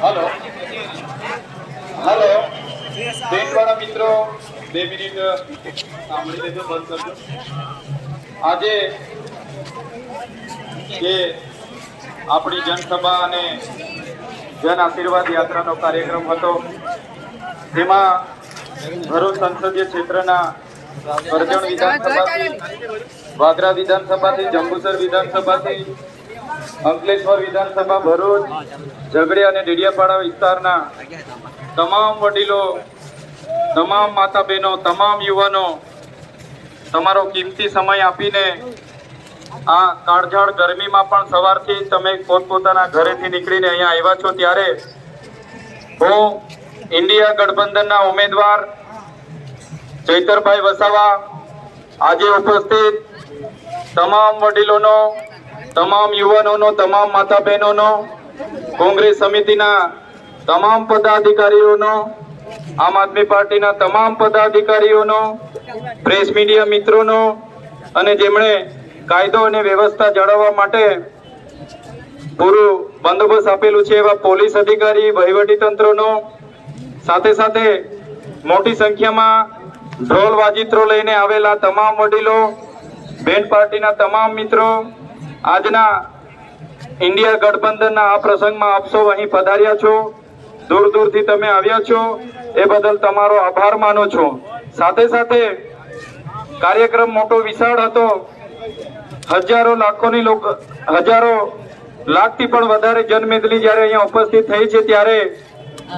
Hello hello बेटवाड़ा मित्रों 2 minute સાંભળી લેજો, બંધ કરજો. આજે જે આપણી જનસભા અને જન આશીર્વાદ યાત્રાનો કાર્યક્રમ હતો, જેમાં ભરૂચ સંસદીય ક્ષેત્રના કરજણ વિધાનસભાથી, વાગરા વિધાનસભાથી, જંબુસર વિધાનસભાથી, અંકલેશ્વર વિધાનસભા, ભરૂચ, ઝઘડિયા અને ડેડિયાપાડા વિસ્તારના તમામ વડીલો, તમામ માતા બહેનો, તમામ યુવાનો તમારો કિંમતી સમય આપીને આ કાળઝાળ ગરમીમાં પણ સવારથી તમે પોતપોતાના ઘરેથી નીકળીને અહીંયા આવ્યા છો, ત્યારે હું ઇન્ડિયા ગઠબંધનના ઉમેદવાર ચૈતરભાઈ વસાવા આજે ઉપસ્થિત તમામ વડીલોનો, તમામ યુવાનોનો, તમામ માતા બહેનોનો, કોંગ્રેસ સમિતિના તમામ પદાધિકારીઓનો, આમ આદમી પાર્ટીના તમામ પદાધિકારીઓનો, પ્રેસ મીડિયા મિત્રોનો અને જેમણે કાયદો અને વ્યવસ્થા જાળવવા માટે પૂરું બંદોબસ્ત આપેલું છે એવા પોલીસ અધિકારી, વહીવટી તંત્રનો, સાથે સાથે મોટી સંખ્યામાં ઢોલ વાજીત્રો લઈને આવેલા તમામ વડીલો, બેન્ડ પાર્ટીના તમામ મિત્રો, આજના ઇન્ડિયા ગઠબંધનના આ પ્રસંગમાં આપ સૌ અહીં પધાર્યા છો, દૂર દૂરથી તમે આવ્યા છો, એ બદલ તમારો આભાર માનું છું. સાથે સાથે કાર્યક્રમ મોટો વિશાળ હતો. હજારો લાખથી પણ વધારે જનમેદની જ્યારે અહીંયા ઉપસ્થિત થઈ છે, ત્યારે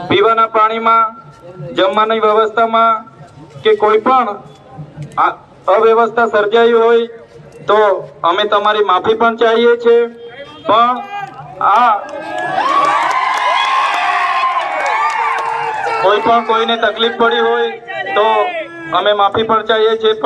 પીવાના પાણીમાં, જમવાની વ્યવસ્થામાં કે કોઈ પણ અવ્યવસ્થા સર્જાઈ હોય તો અમે તમારી માફી પણ ચાહીએ છીએ. પણ આ કોઈ પણ કોઈને તકલીફ પડી હોય તો અમે માફી પણ ચાહીએ છીએ. પણ